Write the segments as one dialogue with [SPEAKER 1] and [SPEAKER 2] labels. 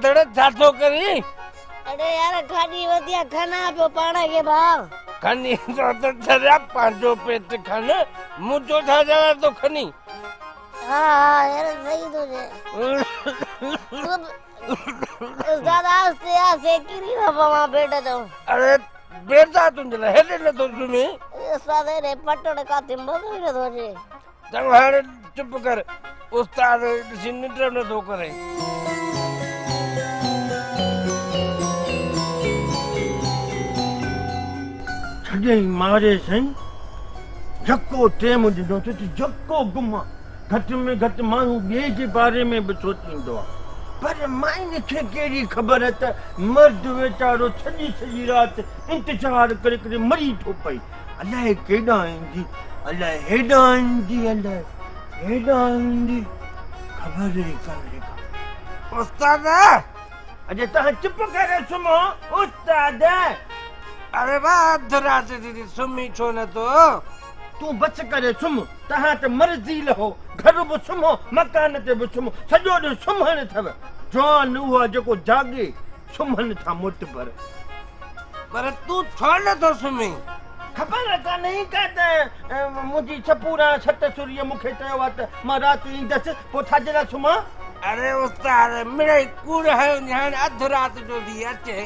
[SPEAKER 1] आदड़ छातो करी
[SPEAKER 2] अरे यार खानी वदिया खाना पे पाना के भाव
[SPEAKER 1] खनी तो छरिया पांचो पेट खन मुझो था जरा तो खनी
[SPEAKER 2] हाँ यार सही तो है ज्यादा आस्ते आस्ते किरी ना पावा बेटा तो
[SPEAKER 1] अरे बेटा तुम जरा हेले न तो सुमी
[SPEAKER 2] सादे रे पटड़ का तिम्बो न तो जे
[SPEAKER 1] तंग चुप कर उस्ताद सिन्निटर न तो करे छडे मारे सही जको टेम दिनो तो जको गुमा घट में घट मानू बे जे बारे में भी सोचींदो पर माइन खे केड़ी खबर है त मर्द वेचारो सजी रात इंतजार करे करे मरी थो पई अलाए केडा इंदी अलाए हेडा इंदी अलाए हेडा इंदी खबर ही कर उस्ताद अजे ता चुप करे सुमो उस्ताद अरे वाह धराज दीदी सुमी छो न तो तू बच करे सुम तहां त मर्जी लहो घर बि सुमो मकान ते बि सुमो सॼो ॾींहुं सुम्हण अथव जवान उहा जेको जागे सुम्हनि था मुट पर तू छो नथो सुम्हीं ख़बर कान्हे का त मुंहिंजी छपूरा छत सुरीअ मूंखे चयो आहे त मां राति ईंदसि पोइ छाजे लाइ सुम्हां अरे उस्ताद मिड़ई कूड़ हयो हाणे अधु राति जो थी अचे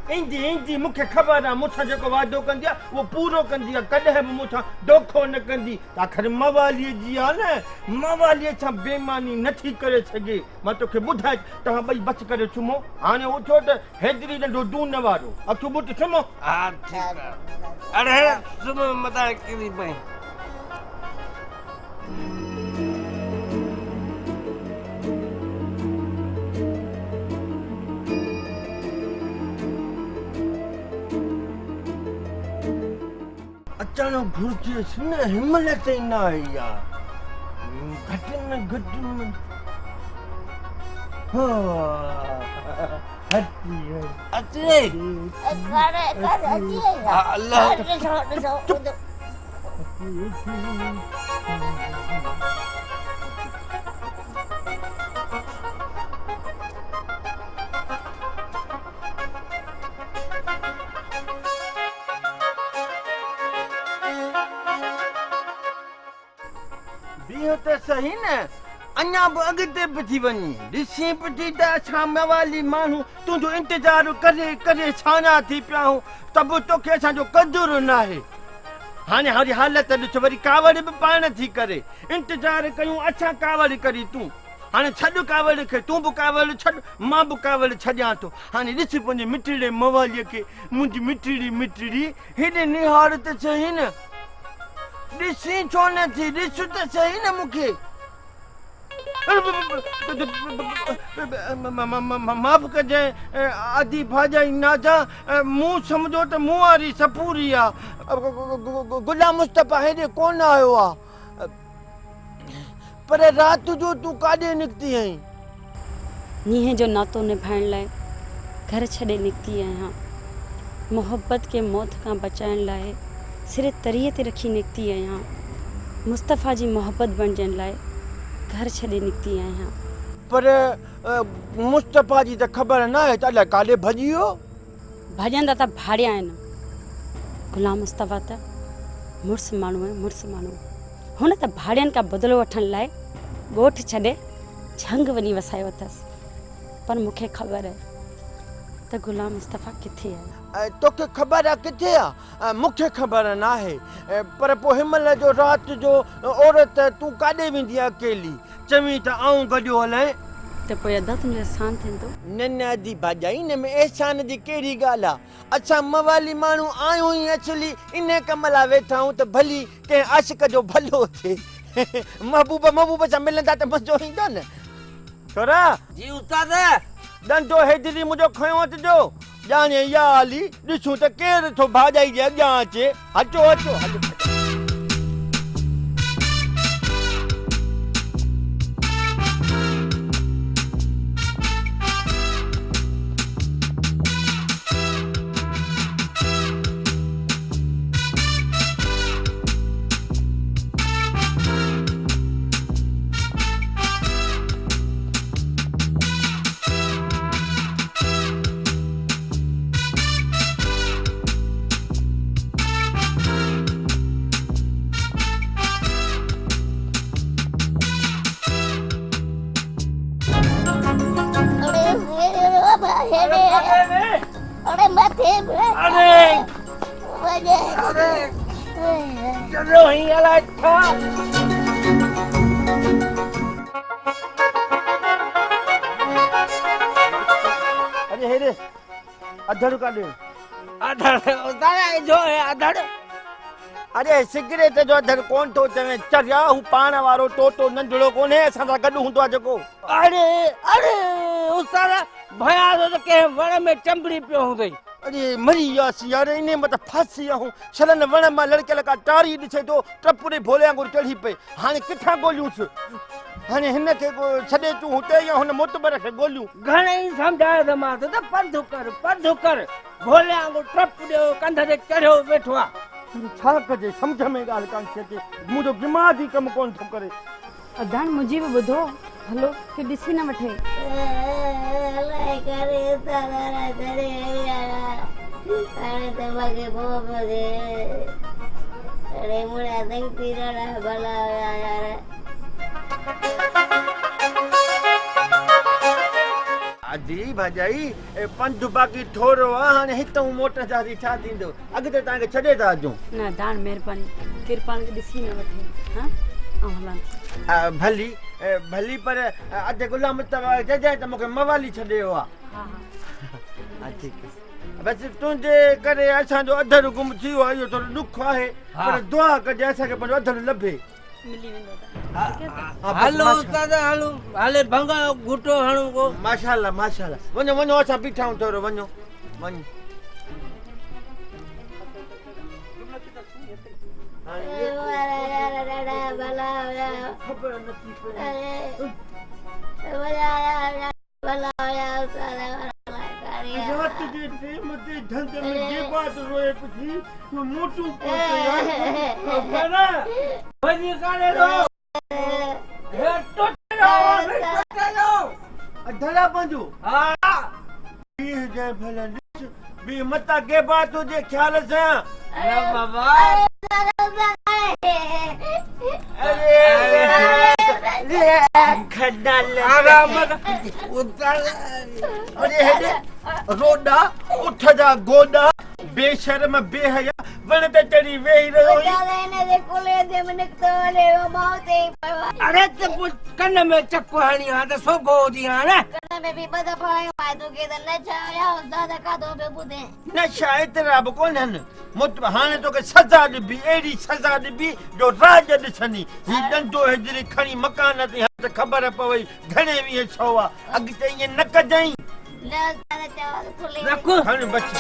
[SPEAKER 1] इंदी इंदी मूंखे ख़बर आहे मूंसां जेको वाइदो कंदी आहे उहो पूरो कंदी आहे कॾहिं बि मूंसां डोखो न कंदी आख़िर मवालीअ जी आहे न मवालीअ सां बेईमानी नथी करे सघे मां तोखे ॿुधाए तव्हां ॿई बच करे सुम्हो हाणे उथो त हेतिरी नंढो दून वारो अखियूं ॿुट सुम्हो हा ठीकु आहे अरे सुम्हो मथां किरी पई अचानक घुर्जे सुन हिम्मत ही ना आई यार घट में हट्टी है अचे
[SPEAKER 2] करे अच्छी है अल्लाह चुप
[SPEAKER 1] तो सही न अन्या भी अगते भी थी वनी ऋषि भी त असां मवाली माण्हू तुंहिंजो इंतजार करे करे छाना थी पिया आहियूं त बि तोखे असांजो क़दुरु न आहे हाणे हरी हालत ॾिस वरी कावड़ बि पाण थी करे इंतजार कयूं असां कावड़ करी तूं हाणे छॾ कावड़ खे तूं बि कावड़ छॾ मां बि कावड़ छॾियां थो हाणे ॾिस पंहिंजे मिठड़े मवालीअ खे मुंहिंजी मिठड़ी मिठड़ी हेॾे निहार त सही न ॾिसी छो न थी ॾिस त सही न मूंखे माफ़ कजांइ आदि भाॼाई नाजा मूं सम्झो त मूं वारी सपूरी आहे गुलाम मुस्तफ़ा हेॾे कोन आयो आहे पर राति जो तूं काॾे निकिती आहीं
[SPEAKER 3] नींहं जो नातो निभाइण लाइ घर छॾे निकिती आहियां मोहब्बत खे मौत खां बचाइण लाइ सिरे तरीअ ते रखी निकिती आहियां मुस्तफ़ा जी मोहब्बत बणजण लाइ घर छॾे निकिती आहियां
[SPEAKER 1] पर मुस्तफ़ा जी त ख़बर न आहे त अलाए काॾे भॼी वियो
[SPEAKER 3] भॼंदा त भाड़िया आहिनि गुलाम मुस्तफ़ा त मुड़ुस माण्हू आहे मुड़ुस माण्हू हुन त भाड़ियनि खां बदिलो वठण लाइ ॻोठु छॾे झंग वञी वसायो अथसि पर मूंखे ख़बर आहे त गुलाम मुस्तफ़ा किथे आहे
[SPEAKER 1] तोखे ख़बर आहे किथे आहे मूंखे ख़बर न आहे पर पोइ हिनमहिल जो राति जो औरत तूं काॾे वेंदी आहे अकेली चवीं त आऊं गॾियो हलां
[SPEAKER 3] त पोइ अदा तुंहिंजो एहसान थींदो
[SPEAKER 1] न आदि भाॼाई हिन में एहसान जी कहिड़ी ॻाल्हि आहे असां मवाली माण्हू आहियूं ई असली इन कम लाइ वेठा आहियूं त भली कंहिं आशिक जो भलो थिए महबूब सां मिलंदा त मज़ो ईंदो न छोरा जी उस्ताद डंडो हेतिरी मुंहिंजो खयो अचिजो ॼाणे या हली ॾिसूं त केरु थो भाॼाई जे अॻियां अचे अचो अचो हलो चलो ही अलाए छा अरे हेरे अधड़ का दे अधड़ दादा जो है अधड़ अरे सिगरेट जो अधड़ कौन तो चवे चरिया हूं पाण वारो टोटो नंढड़ो कोने असां सां गॾु हूंदो आहे जेको
[SPEAKER 4] अरे अरे उस्ताद भया तो के वण में चंबड़ी पियो हूंदई
[SPEAKER 1] अरे मरी वियासीं यार इन मत फांसी आऊं छलन वण मां लड़के लका टारी ॾिसे तो टपुरे भोले वांगुरु चढ़ी पई हाणे किथां ॻोल्हियूंसि हाणे हिन खे छॾे तूं हुते या हुन मोतबर खे ॻोल्हियूं
[SPEAKER 4] घणेई सम्झायो त मां त पंधु कर भोले वांगुरु टप ॾियो कंध ते चढ़ियो वेठो आहे
[SPEAKER 1] छा कजे सम्झ में ॻाल्हि कान थी अचे मुंहिंजो दिमाग़ ई कमु कोन थो करे
[SPEAKER 3] अदान मुंहिंजी बि ॿुधो हलो कि ॾिसी न वठे
[SPEAKER 2] अलाए करे तारा करे यार अरे ते मगे बोब दे अरे मुड़ा दंग तीरा भला यार
[SPEAKER 1] आजी भाजाई पंध बाक़ी थोरो आहे हाणे हितां मोटर जारी छा थींदो अॻिते तव्हांखे छॾे था अचूं
[SPEAKER 3] न दान महिरबानी किरपान खे ॾिसी न वठे हाँ ऐं हलां
[SPEAKER 1] भली भली पर अॼु गुलाम मुस्तफा चइजांइ त मूंखे मवाली छॾियो आहे
[SPEAKER 3] हा
[SPEAKER 1] हा ठीकु आहे बसि तुंहिंजे करे असांजो अधर गुम थी वियो आहे इहो थोरो ॾुख आहे पर दुआ कजे असांखे पंहिंजो अधर लभे
[SPEAKER 3] मिली वेंदो
[SPEAKER 4] हलो उस्ताद हलो हाले भंगा घुटो हणो को
[SPEAKER 1] माशाल्लाह माशाल्लाह वञो वञो असां बीठा आहियूं थोरो वञो वञो
[SPEAKER 2] भला
[SPEAKER 1] ख़बर नथी पए
[SPEAKER 2] भला
[SPEAKER 1] रात जे टेम ते ढंग में जे बात रोए पुछी तूं मोटू कोते यार
[SPEAKER 4] वजी काले लो हे टोटलो
[SPEAKER 1] अधड़ा पंजो
[SPEAKER 4] हां
[SPEAKER 1] ये जे भला बी मता के बात हुजे ख्याल सां
[SPEAKER 4] अरे बाबा
[SPEAKER 1] अरे खडल
[SPEAKER 4] आराम उतर
[SPEAKER 1] अरे हेडे रोडा उठ जा गोडा बेशर्म बेहया वण ते चढ़ी वेही रहियो
[SPEAKER 4] अरे त कन में चक्कू हणी हा त सोगो दी हा न
[SPEAKER 1] नशा एतिरा बि कोन्हनि हाणे तोखे सज़ा ॾिबी अहिड़ी सज़ा ॾिबी जो राज ॾिसंदी हीउ ॾंडो हेजरी खणी मकान ते हथ ख़बर पवई घणे वीह सौ आहे अॻिते ईअं न कजांइ
[SPEAKER 4] रखो
[SPEAKER 1] खण बची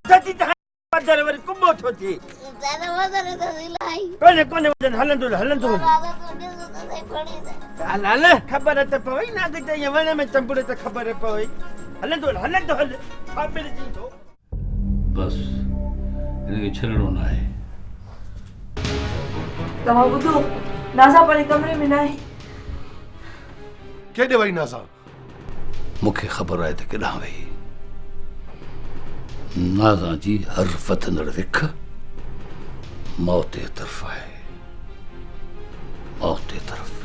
[SPEAKER 1] सची त वधर वरी कुंभो थो थिए कोन्हे कोन्हे वजन हलंदो हलंदो
[SPEAKER 4] हल हल
[SPEAKER 1] ख़बर त पवई न अॻिते ईअं वण में चंबुड़े त ख़बर पवई हलंदो हलंदो हल छा मिलजी थो
[SPEAKER 5] बस इनखे छॾणो न आहे
[SPEAKER 6] तव्हां ॿुधो नाज़ा पंहिंजे कमरे में न आहे
[SPEAKER 7] केॾे वई नाज़ा
[SPEAKER 5] मूंखे ख़बर आहे त केॾांहुं वई नाज़ा जी हर वधंदड़ विख मौत जे तरफ़ आहे मौत जे तरफ़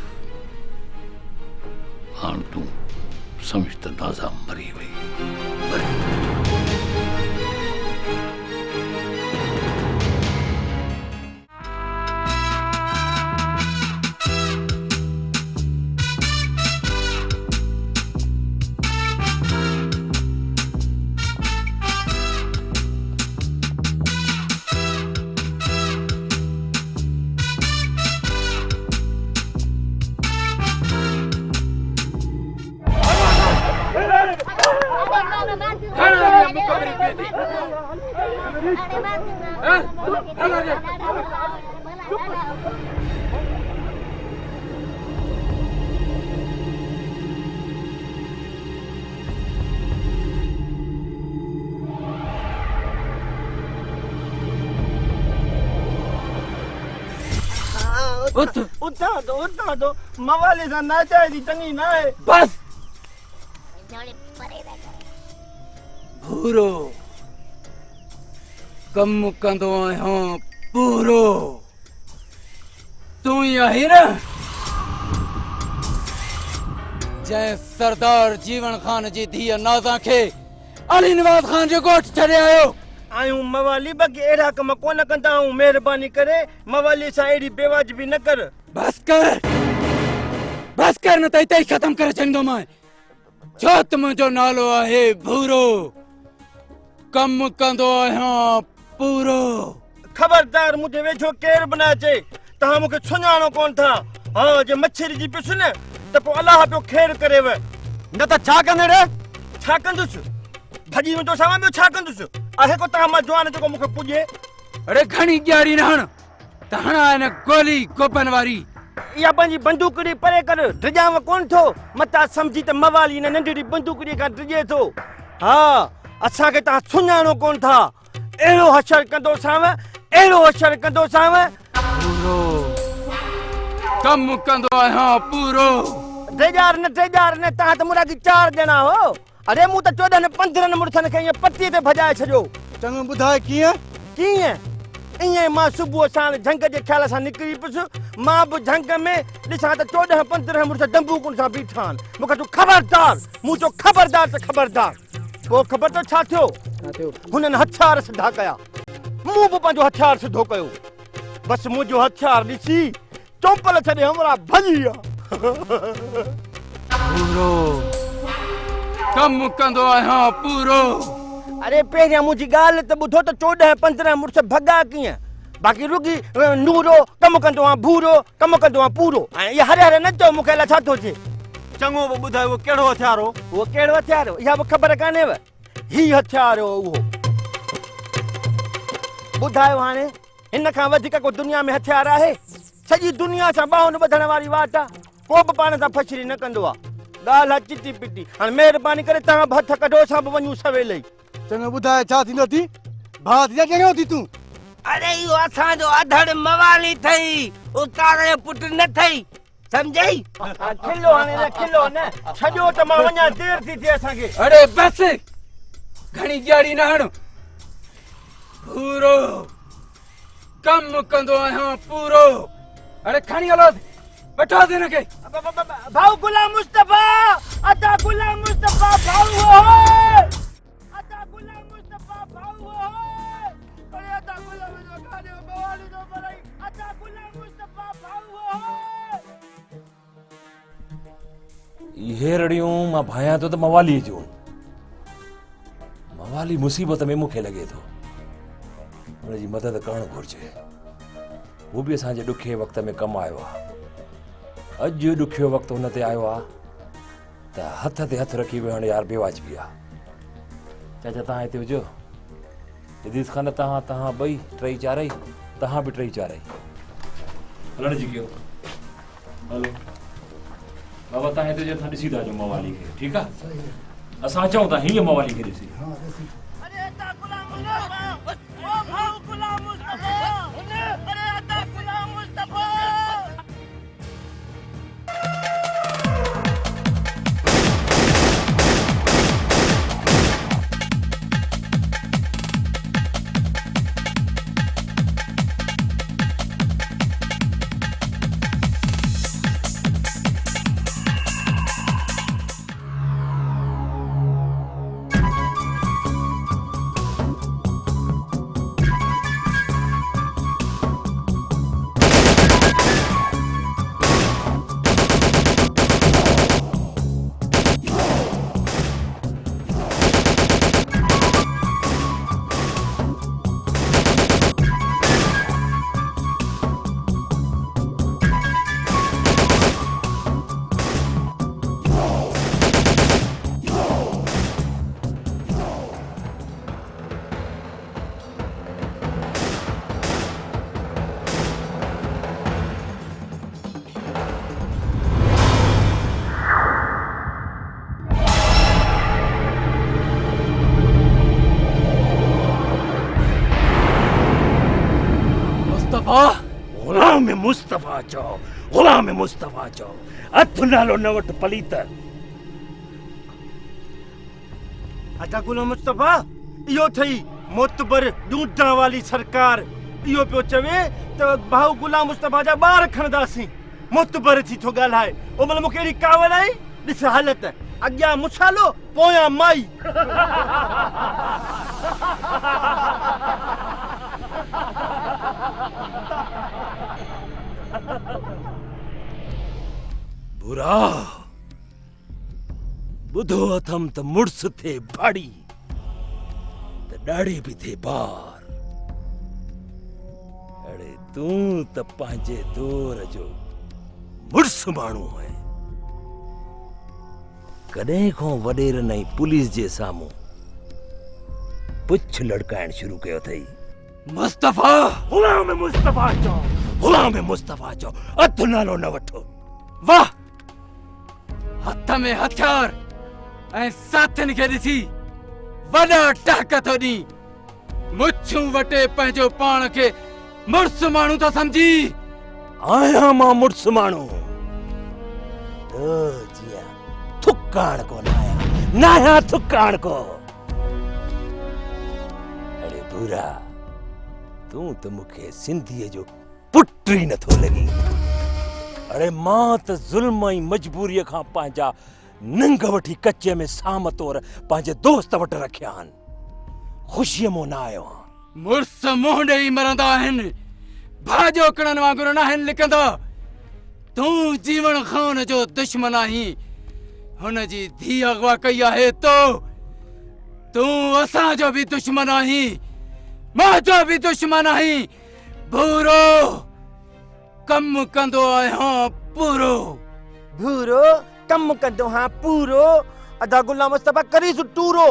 [SPEAKER 5] हाणे तूं सम्झ त नाज़ा मरी वई मरी
[SPEAKER 1] उठा दो मवाले सां नाचाए थी चङी न आहे
[SPEAKER 4] बस पूरो कम कंदो आहियां पूरो तूं ई आहीं न जंहिं सरदार जीवन खान जी धीअ नाज़ा खे अली नवाज़ खान जो ॻोठ छॾे आयो
[SPEAKER 1] आयूं मवाली बाक़ी अहिड़ा कम कोन कंदा आहियूं। महिरबानी करे मवाली सां अहिड़ी बेवाजिबी न कर।
[SPEAKER 7] बस कर न त हिते ई ख़तम करे छॾींदो मां। छो त मुंहिंजो नालो आहे भूरो, कम कंदो आहियां पूरो।
[SPEAKER 1] ख़बरदार मुंहिंजे वेझो केर बि न अचे। तव्हां मूंखे सुञाणो कोन था। हाँ जे मच्छरी जी पियुसि न त पोइ अलाह पियो ख़ैर करेव। न त छा कंदे रे? छा कंदुसि? भॼी वेंदो सां ॿियो छा कंदुसि? आहे को तव्हां मां जवान जेको मूंखे पुॼे?
[SPEAKER 7] अरे घणी ॻाड़ी न हण त हणा हिन गोली गोपन वारी।
[SPEAKER 1] इहा पंहिंजी बंदूकड़ी परे कर। डिॼाव कोन थो मता सम्झी त मवाली हिन नंढड़ी बंदूकड़ी खां डिॼे थो। हा असांखे तव्हां सुञाणो कोन था। अहिड़ो हशर कंदोसांव, अहिड़ो हशर कंदोसांव।
[SPEAKER 7] पूरो कम कंदो आहियां पूरो।
[SPEAKER 1] टेजार न तव्हां त मुरादी 4 ॼणा हो। अरे मूं त 14 न 15 मुड़सनि खे ईअं पटीअ ते भॼाए छॾियो।
[SPEAKER 7] चङो ॿुधाए कीअं?
[SPEAKER 1] ईअं मां सुबुह साण झंग जे ख़्याल सां निकिरी पियुसि। मां बि झंग में ॾिसां त 14-15 मुड़स दंबूकुनि सां बीठा आहिनि। मूंखे तूं ख़बरदार, मूं चयो ख़बरदार त ख़बरदार। पोइ ख़बर अथव छा थियो? हुननि हथियार सिधा कया। मूं बि पंहिंजो हथियार सिधो कयो। बसि मुंहिंजो हथियार ॾिसी चोपल छॾे हमरा भॼी विया।
[SPEAKER 7] पूरो कम कंदो आहियां पूरो।
[SPEAKER 1] अरे पहिरियां मुंहिंजी ॻाल्हि त ॿुधो त 14-15 मुड़स भॻा कीअं। बाक़ी रुगी नूरो कमु कंदो आहियां भूरो, कमु कंदो आहियां पूरो। ऐं इहा हरे न चओ मूंखे अलाए छा थो थिए। चङो बि ॿुधायो उहो कहिड़ो हथियार हो? उहो कहिड़ो हथियार हो इहा बि ख़बर कान्हेव। ही हथियार हो उहो। ॿुधायो हाणे हिन खां वधीक को दुनिया में हथियार आहे? सॼी दुनिया सां ॿाहुनि ॿधण वारी वाट आहे। को बि पाण सां फछरी न कंदो आहे। ॻाल्हि आहे चिटी पिटी। हाणे महिरबानी करे तव्हां बि हथ कढो, असां बि वञूं सवेल ई।
[SPEAKER 7] चङो ॿुधाए छा थींदो थी? भात या चङो थी तूं?
[SPEAKER 4] अरे इहो असांजो अधड़ मवाली अथई, उतार जो पुट न अथई, सम्झई?
[SPEAKER 1] खिलो हाणे न खिलो न, छॾियो त मां वञा, देरि थी थिए असांखे।
[SPEAKER 7] अरे बस घणी ॻाड़ी न हण। पूरो कम कंदो आहियां पूरो। अरे खणी हलो बैठो दे न के।
[SPEAKER 1] भाऊ गुलाम मुस्तफा, अता गुलाम मुस्तफा भाऊ हो। अता गुलाम मुस्तफा भाऊ हो। अरे अता गुलाम मुस्तफा ने मवाली जो बरई। अता गुलाम मुस्तफा भाऊ हो।
[SPEAKER 8] इहे रड़ियूं मां भायां तो त मवाली जो। मवाली मुसीबत में मूंखे लॻे थो हुनजी मदद करणु घुरिजे। वो बि असांजे ॾुखे वक़्त में कमु आयो आहे। अॼु ॾुखियो वक़्तु हुन ते आयो आहे त हथ ते हथ रखी वेहण यार बेवाजिबी आहे। चाचा तव्हां हिते हुजो। हदीस ख़ान तव्हां ॿई टई चारई, तव्हां बि टई चारई। हलण जी कयो। हलो बाबा तव्हां हिते जो ॾिसी था अचो मवाली खे। ठीकु आहे? असां अचूं था हीअं मवाली खे ॾिसी।
[SPEAKER 1] अरे अता गुलाम मुस्तफा, ओ भाऊ गुलाम मुस्तफा। अरे अता गुलाम मुस्तफा।
[SPEAKER 9] मुस्तफा चो, गुलाम मुस्तफा चो, अथ नालो न वठ पलीत।
[SPEAKER 1] अता गुलाम मुस्तफा इहो थई मोतबर ढूंढण वाली सरकार। इहो पियो चवे त भाऊ गुलाम मुस्तफा जा ॿार खणंदासीं। मोतबर थी थो ॻाल्हाए। ओ मतलब मूंखे अहिड़ी कावल आई। ॾिस हालत अॻियां मुसालो पोयां माई।
[SPEAKER 8] बुरा बुधो अथम त मुड़स थे भाड़ी त ॾाढ़े भी थे बार। अड़े तू त पंहिंजे दौर जो मुड़स माण्हू है। कॾहिं खां वॾेर नई पुलिस जे साम्हूं पुछ लड़काइण शुरू कयो अथई।
[SPEAKER 9] मुस्तफा गुलाम मुस्तफा चो, गुलाम मुस्तफा चो, अधु नालो न वठो।
[SPEAKER 7] वाह, हथ में हथियार ऐं साथियुनि खे ॾिसी वॾा टहक थो ॾी। मुच्छूं वटे पंहिंजो पाण खे मुड़स माण्हू तो समझी।
[SPEAKER 8] आया मां मुड़स माण्हू तो जिया थुकाण को नाया थुकाण को। अरे बुरा, तू तो मुखे सिंधीअ जो पुट ई नथो लगी। अरे मां त ज़ुल्म ऐं मजबूरीअ खां पंहिंजा नंग वठी कच्चे में साम तौर पंहिंजे दोस्त वटि रखिया आहिनि। ख़ुशीअ मों न आयो आहियां।
[SPEAKER 7] मुड़स मुंहुं ॾेई मरंदा आहिनि, भाॼो कणनि वांगुरु न आहिनि लिकंदा। तूं जीवन खान जो दुश्मन आहीं, हुन जी धीउ अगवा कई आहे तो। तूं असांजो बि दुश्मन आहीं, मुंहिंजो बि दुश्मन आहीं। भूरो कम कंदो आहियां पूरो।
[SPEAKER 1] भूरो कम कंदो हाँ पूरो, अदा गुलाम मुस्तफा करीस टूरो।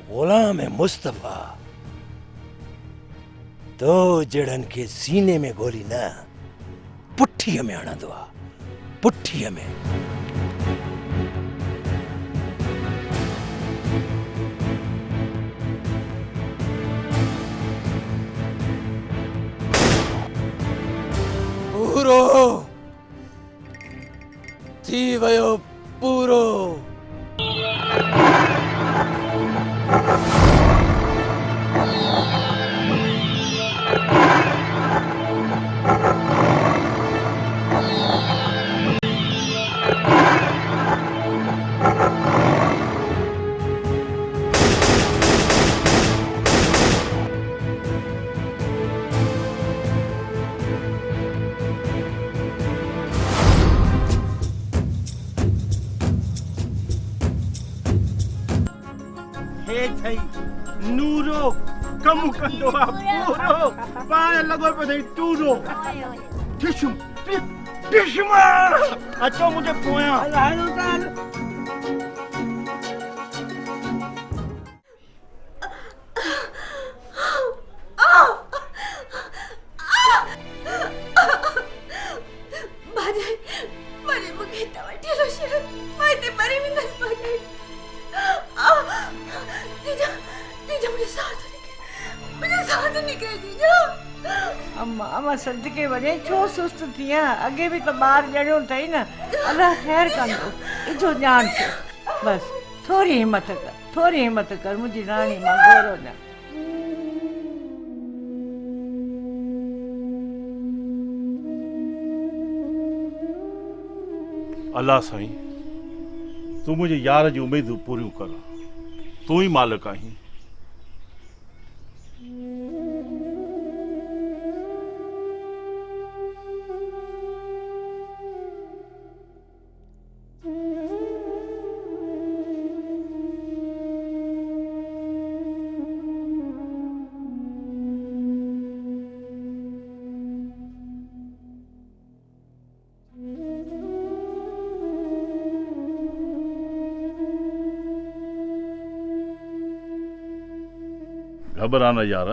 [SPEAKER 8] गुलाम मुस्तफा तो जड़न के सीने में गोली न पुठीअ में हणंदो आहे, पुठीअ में।
[SPEAKER 7] पूरो थी वयो पूरो।
[SPEAKER 1] हे थई नूरो कम कंदो आहे पूरो, पाए लॻो पियो अथई टूरो। टिशुम टिशुमा अचो मुंहिंजे पोयां।
[SPEAKER 6] अम्मा सदके वञे छो सुस्त थियां, अॻे बि त ॿार ॼणियो अथई न। अलाह ख़ैर कंदो, इजो ॼाण छो। बस थोरी हिम्मत कर, थोरी हिम्मत कर मुंहिंजी राणी, मां गोरो न।
[SPEAKER 9] अल्लाह साईं, तू मुझे यार जी उम्मीदूं पूरियूं कर। तू ही मालिक आहीं। घबरा न यार,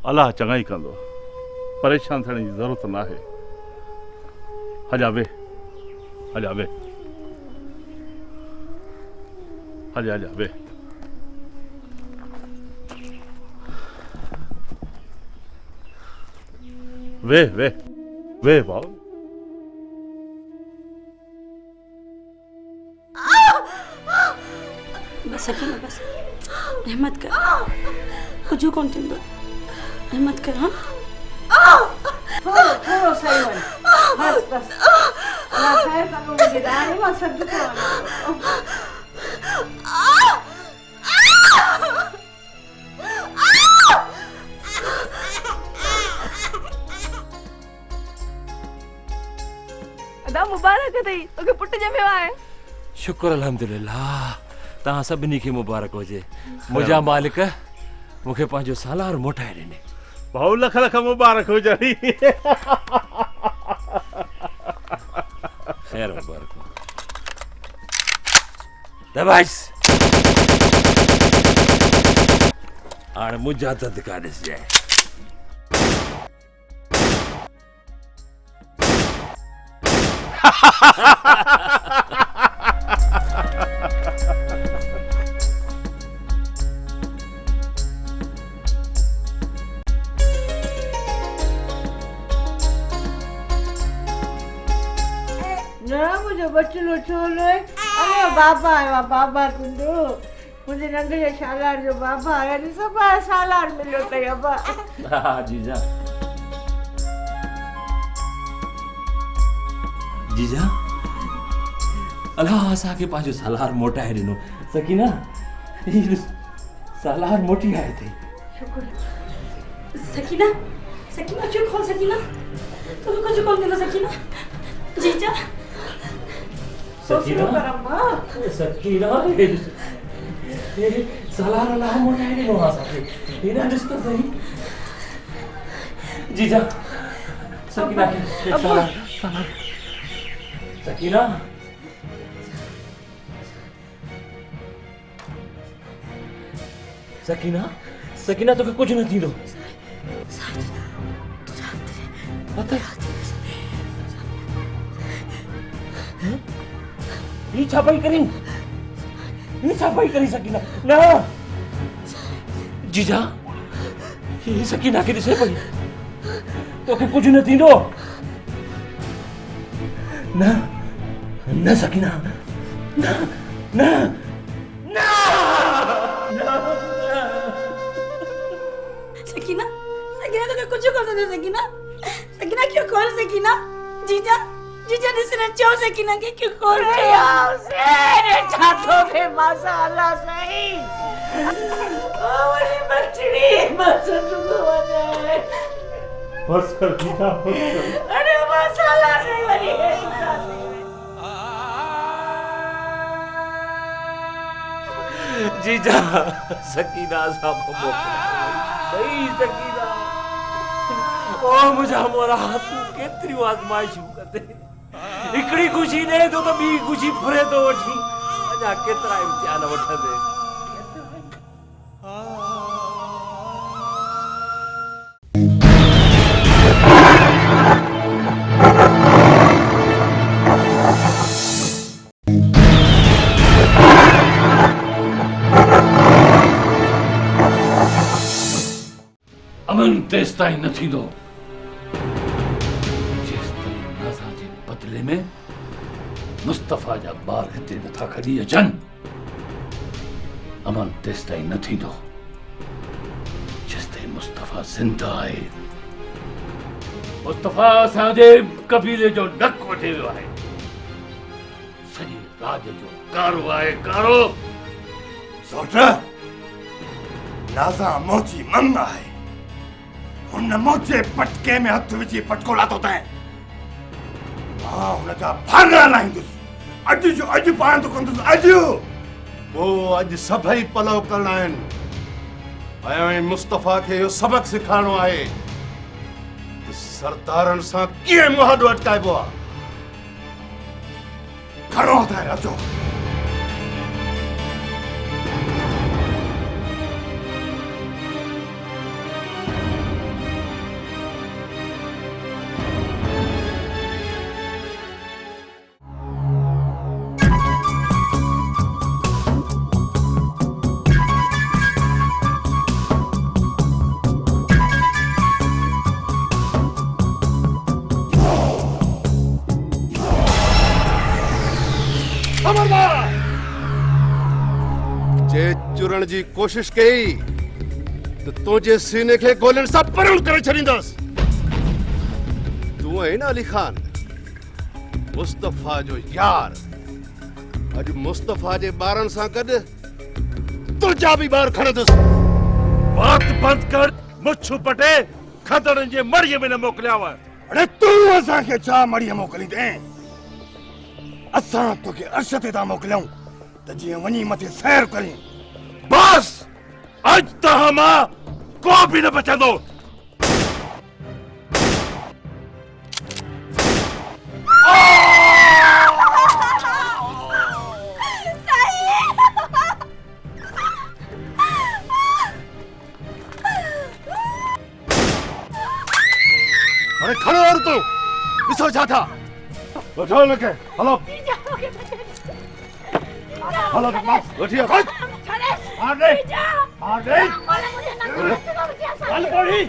[SPEAKER 9] अल्लाह चङाई कंदो, परेशान थियण जी ज़रूरत न आहे। हलिया वे, हलिया वे, हलिया हलिया वे। वे वे वे बाबू।
[SPEAKER 3] बस अकेला बस, हिम्मत कर, कुछ कोन थींदो, हिम्मत कर। हाँ
[SPEAKER 6] थोरो थोरो सही वञ बस बस अलाह ख़ैर कंदो मुंहिंजी राणी मां सॾु थो वञां
[SPEAKER 10] अदा मुबारक अथई तोखे पुट ॼमियो आहे
[SPEAKER 8] शुक्र अल्हम्दुलिल्लाह तव्हां सभिनी खे मुबारक हुजे मुंहिंजा मालिक मूंखे पंहिंजो सालार मोटाए ॾिने
[SPEAKER 9] भाऊ लख लख मुबारक हुजनि
[SPEAKER 8] ख़ैर मुबारक दबाइस हाणे मुंहिंजा ददका ॾिसजांइ
[SPEAKER 6] मुंहिंजो बचलो छोलो आहे अरे बाबा आयो बाबा तुंहिंजो मुंहिंजे नंढे सालार जो बाबा आया ॾिसो सालार मिलियो अथई अबा
[SPEAKER 8] हा जीजा जीजा अलाह असांखे पंहिंजो सालार मोटाए ॾिनो सकीना ही ॾिस सालार मोटी आयो अथई
[SPEAKER 3] सकीना सकीना क्यों खोल सकीना तुम्हें कुछ खोल देना सकीना जीजा
[SPEAKER 8] सकीना सकीना सालार अलाह मोटाए ॾिनो असांखे हिन ॾिस त सही जीजा सकीना खे सालार सकीना सकीना सकीना तोखे कुछ न थींदो ही छा पई करी सकीना न जीजा ही सकीना खे ॾिसे पई तोखे कुछ न थींदो न न सकीना न न न
[SPEAKER 3] सकीना सकीना तो कुछ कर दे सकीना सकीना क्यों खोल सकीना जीजा जीजा ने सिर्फ चाहो सकीना के क्यों खोल
[SPEAKER 6] हुसैन छातो थे माशाअल्लाह सही ओ मेरी बचड़ी मसद को वने
[SPEAKER 9] बस कर जीजा बस कर
[SPEAKER 6] अरे माशाअल्लाह से वरी
[SPEAKER 8] जीजा सकीना साहब को सही सकीना ओ मुझा मोरा तू केतरी आजमाइशूं कते हिकड़ी खुशी दे तो बी खुशी फुरे तो वठी अजा केतरा इम्तिहान वठंदे
[SPEAKER 5] अमन तेस ताईं न थींदो जेस ताईं नाज़ा जे बदले में मुस्तफ़ा जा ॿार हिते नथा खणी अचनि अमन तेस ताईं न थींदो जेस ताईं मुस्तफ़ा ज़िंदा आहे मुस्तफ़ा असांजे कबीले जो नक वठे वियो आहे सॼे राज जो कारो आहे कारो
[SPEAKER 1] सोट नाज़ा मोची मंग आहे हुन मोचे पटके में हथ विझी पटको लाथो तैं मां हुनजा भाङा लाहींदुसि अॼु जो अॼु पाण थो कंदुसि अॼु पोइ अॼु सभई पलव करणा आहिनि ऐं मुस्तफ़ा खे इहो सबक़ सिखारणो आहे त सरदारनि सां कीअं मुहादो अटकाइबो आहे खणो हथाए राजो जे चुरण जी कोशिश कई तो तुझे सीने के गोलन सां परण करे छॾींदसि
[SPEAKER 11] तू है ना अली खान मुस्तफा जो यार अज मुस्तफा जे बारन सा गड तुझा भी बार खणदुस
[SPEAKER 9] बात बंद कर मुछ पटे खदड़ जे मड़ीअ में न मोकिलियाव
[SPEAKER 1] अरे तू असां खे छा मड़ीअ मोकिली दे असां तोखे अर्श ते था मोकिलियूं त जीअं वञी मथे सैर करीं
[SPEAKER 9] बस अज तहां मां को भी न बचंदो
[SPEAKER 11] अरे खड़ो और तू ॾिसो छा था
[SPEAKER 9] वठो लखे हलो हलो
[SPEAKER 11] वठियो
[SPEAKER 9] आगे आगे हल पड़ी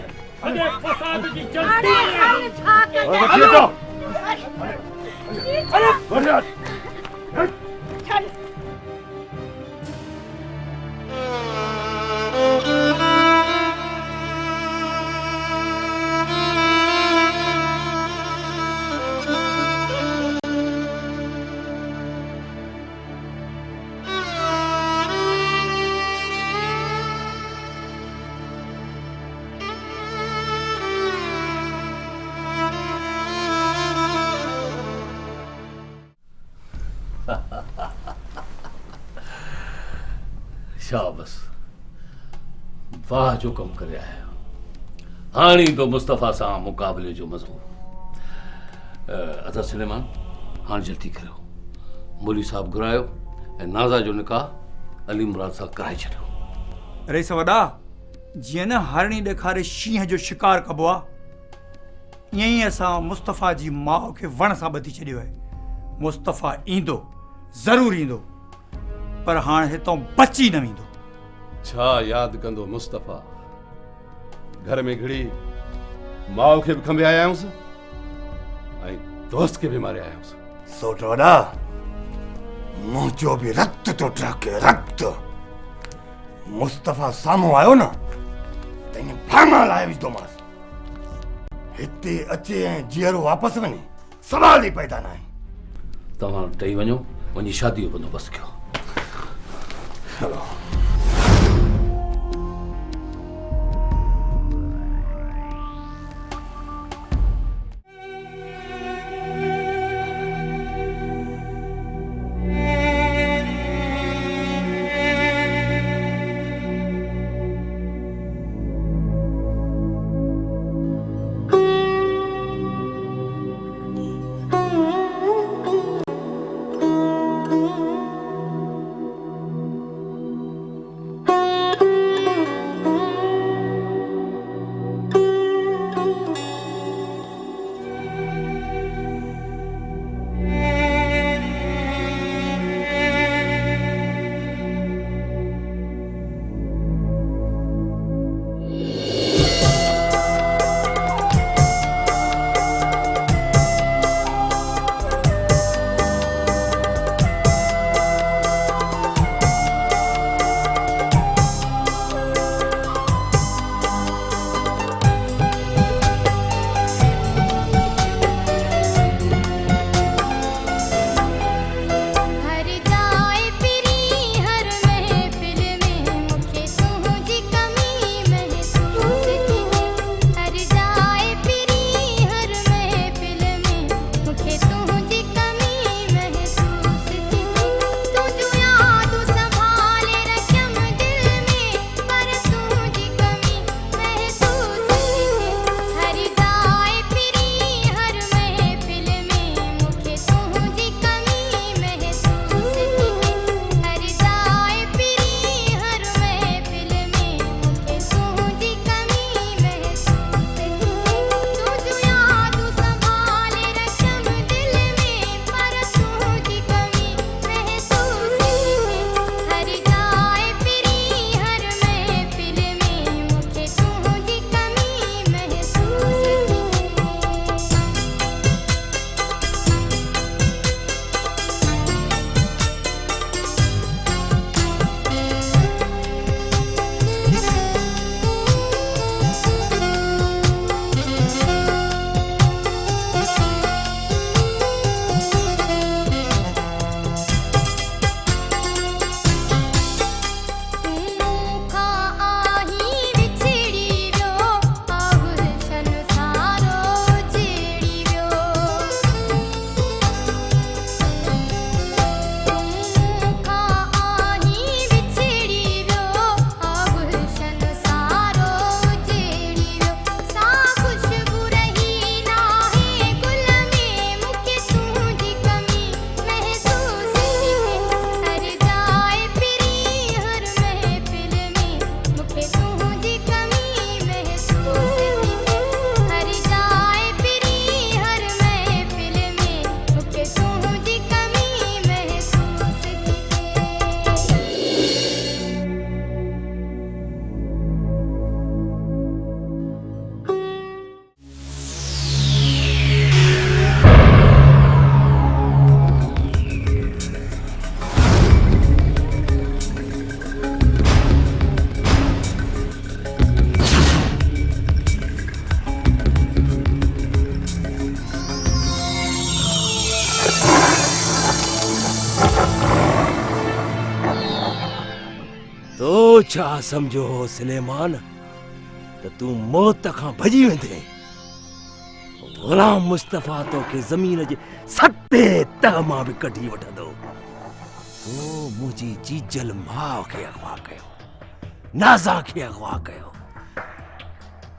[SPEAKER 9] अगे फसाद की चलती है वठियो तो अरे वठियो
[SPEAKER 5] शाबस वाह जो कम करे आया हाणी तो मुस्तफा सां मुकाबले जो मज़ो अता सुलेमान हाणे जल्दी करो मौलवी साहब घुरायो ऐं नाज़ा जो निकाह अली मुराद सां कराए छॾियो
[SPEAKER 12] रईस वॾा जीअं न हरणी ॾेखारे शींहं जो शिकार कबो आहे ईअं ई असां मुस्तफ़ा जी माउ खे वण सां ॿधी छॾियो आहे मुस्तफ़ा ईंदो ज़रूरु ईंदो पर हाणे हितां बची न वेंदो
[SPEAKER 11] छा यादि कंदो मुस्तफा घर में घड़ी माउ खे बि खंबे आया आहियूंसि ऐं दोस्त खे बि मारे आया आहियूंसि
[SPEAKER 1] सोट वॾा मुंहिंजो बि रक्त तो टहिके रक्त मुस्तफ़ा साम्हूं आयो न त ईअं फार्मा लाइ विझंदोमांसि हिते अचे ऐं जीअरो वापसि वञे सवाल ई पैदा न आहे
[SPEAKER 5] तव्हां टई वञो वञी शादी जो बंदोबस्तु कयो
[SPEAKER 1] हलो
[SPEAKER 8] तो छा समझो हो सुलेमान त तू मौत खां भॼी वेंदे। गुलाम मुस्तफ़ा तो के ज़मीन जे सते तह मां बि कढी वठंदो। तो मुंहिंजी जीजल माउ खे अगवा कयो, नाज़ा खे अगवा कयो।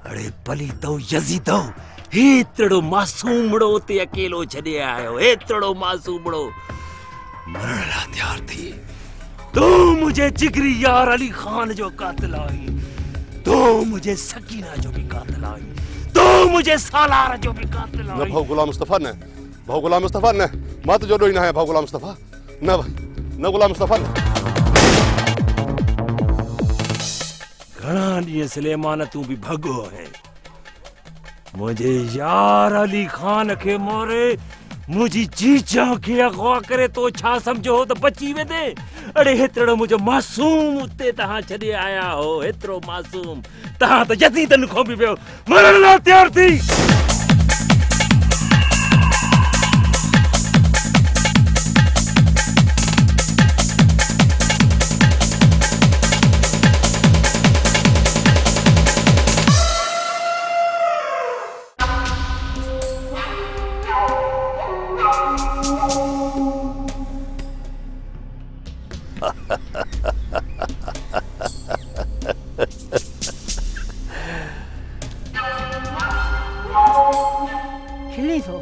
[SPEAKER 8] अड़े पली तो यज़ीदो, हेतिरो मासूमड़ो ते अकेलो छॾे आयो, हेतिरो मासूमड़ो मरण लाइ तयार थी। तू मुझे जिगरी यार अली खान जो कातिल आई, तू मुझे सकीना जो भी कातिल आई, तू मुझे सालार जो भी कातिल
[SPEAKER 11] न
[SPEAKER 8] आई।
[SPEAKER 11] भाऊ गुलाम मुस्तफा न, भाऊ गुलाम मुस्तफा न, मां तुंहिंजो ॾोही न आहियां भाऊ गुलाम मुस्तफा। न भाई न गुलाम मुस्तफा न।
[SPEAKER 8] घणा ॾींहं सुलेमान तू भी भगो है। मुझे यार अली खान के मोरे मुझी जीजा के अगवा करे तो छा समझो हो तो बची वेंदे। अड़े हेतिरो मुझो मासूम उते तहां छॾे आया हो, हेतिरो मासूम तहां तो यज़ीदन खो भी वियो, मरण लाइ तयार थी।
[SPEAKER 6] खिली थो,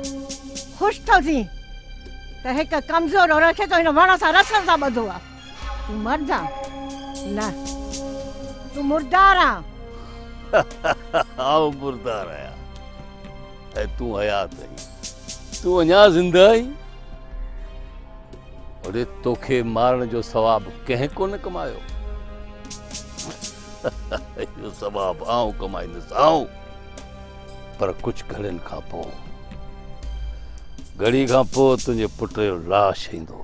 [SPEAKER 6] ख़ुशि थो थी त हिकु कमज़ोर औरत खे तो हिन वण सां रसण सां ॿधो आहे। तूं मर्द आहे न, तूं मुर्दार आहे।
[SPEAKER 5] आओ मुर्दार आया ऐं तू हयात आई, तू अञा ज़िंदा आई। अरे तोखे मारण जो सवाब कंहिं कोन कमायो। इहो सवाब आऊं कमाईंदुसि आऊं। पर कुछ घड़ियुनि खां पोइ, घड़ी खां पोइ तुंहिंजे पुट जो लाश ईंदो,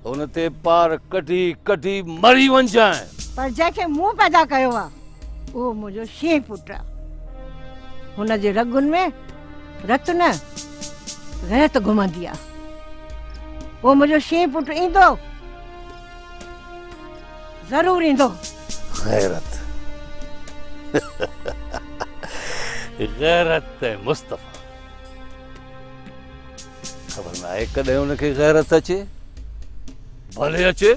[SPEAKER 5] हुन ते पार कटी कटी मरी वञजांइ।
[SPEAKER 6] पर जंहिंखे मूं पैदा कयो आहे उहो मुंहिंजो शींह पुटु आहे। हुन जे रगुनि में रत न गैरत घुमंदी आहे। वो मुझे शींह पुट ईंदो, जरूर ईंदो।
[SPEAKER 5] गैरत गैरत मुस्तफा, खबर न आहे कॾहिं हुनखे गैरत अचे, भले अचे।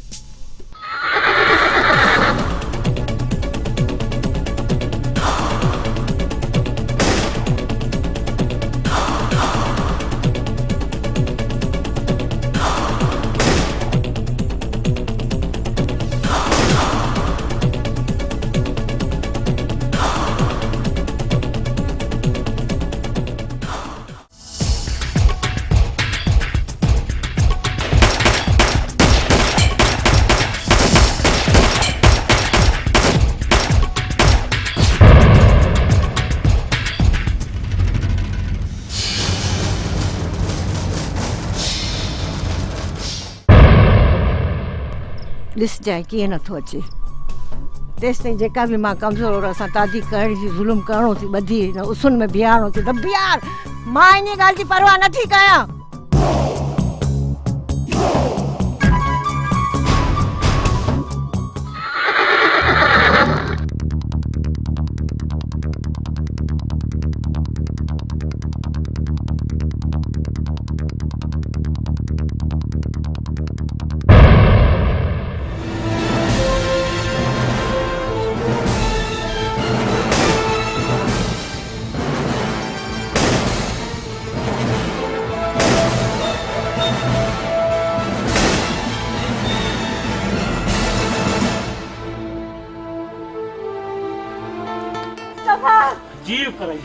[SPEAKER 6] ॾिस जाए कीअं नथो अचे। तेसि ताईं जेका बि मां कमज़ोर औरत सां तादी करण जी ज़ुल्म करणो थी, ॿधी हिन उसन में बीहारणो थी त बीहार। मां इन ॻाल्हि जी परवाह नथी कयां।
[SPEAKER 1] जीव कराई।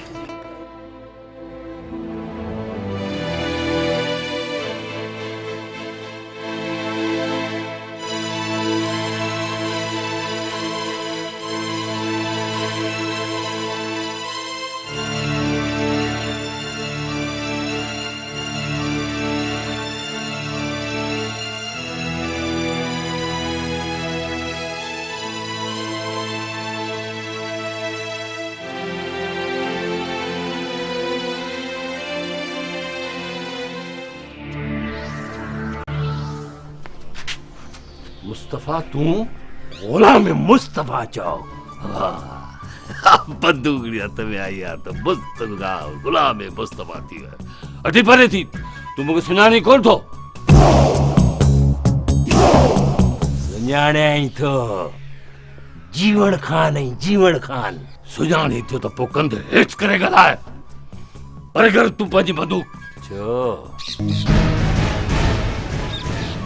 [SPEAKER 5] मुस्तफा तू गुलाम मुस्तफा चओ। बंदूकड़ी हथ में आई आहे त मुस्तफा गुलाम मुस्तफा थी वियो। अठी परे थी, तूं मूंखे सुञाणी कोन थो?
[SPEAKER 8] सुञाणिया ई थो, जीवन खान ऐं जीवन खान।
[SPEAKER 5] सुञाणी थियो त पोइ कंधु हेठि करे ॻाल्हाए, परे कर तूं पंहिंजी बंदूक।
[SPEAKER 8] छो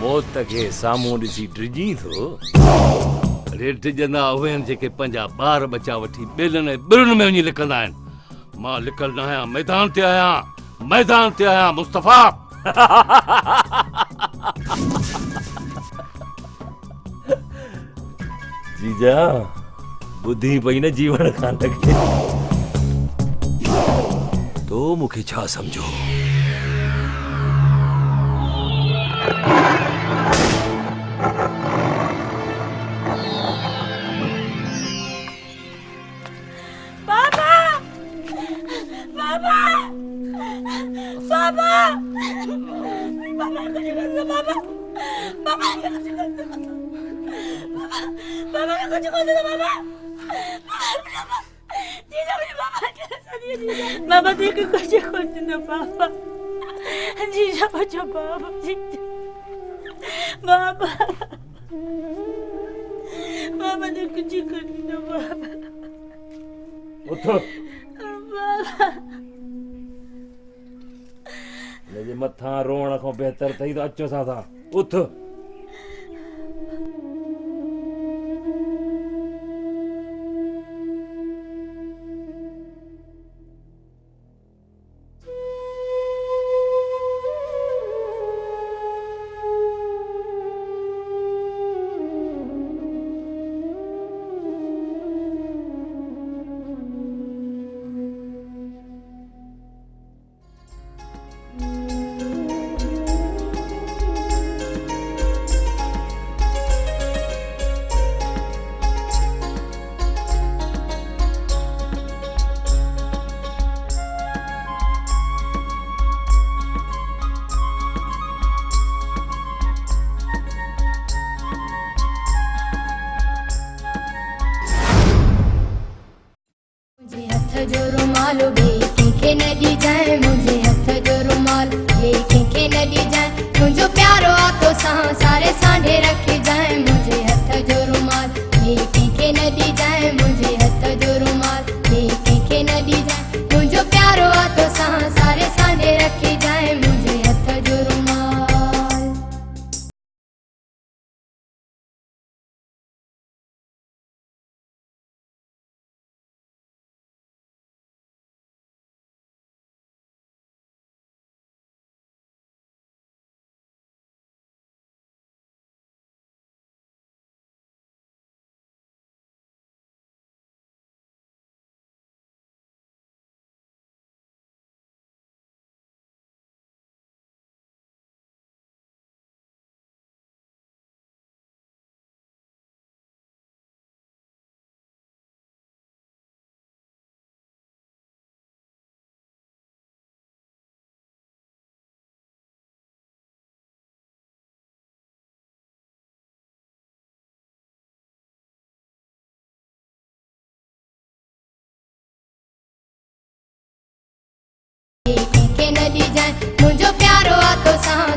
[SPEAKER 8] मौत खे साम्हूं ॾिसी डिॼी थो?
[SPEAKER 5] रेठ ॼंदा उहे आहिनि जेके पंहिंजा ॿार बचा वठी ॿेलनि ऐं ॿिरुनि में वञी लिकंदा आहिनि। मां लिकल न आहियां, मैदान ते आहियां, मैदान ते आहियां मुस्तफा।
[SPEAKER 8] जीजा बुद्धि पई न जीवन खान खे। तो मूंखे छा सम्झो?
[SPEAKER 2] बाबा देखो कुछ खोज दो बाबा। जीजा बचो बाबा, जीजा बाबा, बाबा ने कुछ कर दो बाबा।
[SPEAKER 8] उठो,
[SPEAKER 2] बाबा
[SPEAKER 8] मुझे मथा रोण खां बेहतर थई तो अचो साथा। उठ।
[SPEAKER 13] जो रुमाल बे कंहिंखे न ॾिजांइ, मुंहिंजे हथ जो रुमाल बे कंहिंखे न ॾिजांइ। तुंहिंजो प्यारो आतो सां सारे सांढे रखिजांइ, मुंहिंजे हथ जो रुमाल बे कंहिंखे न ॾिजांइ, मुंहिंजे हथ जो रुमाल बे कंहिंखे न ॾिजांइ। तुंहिंजो प्यारो आतो सां सारे सांढे रखिजांइ, मुंहिंजे हथ जो रुमाल। कंहिंखे न ॾिजांइ, मुंहिंजो प्यारो आतो सां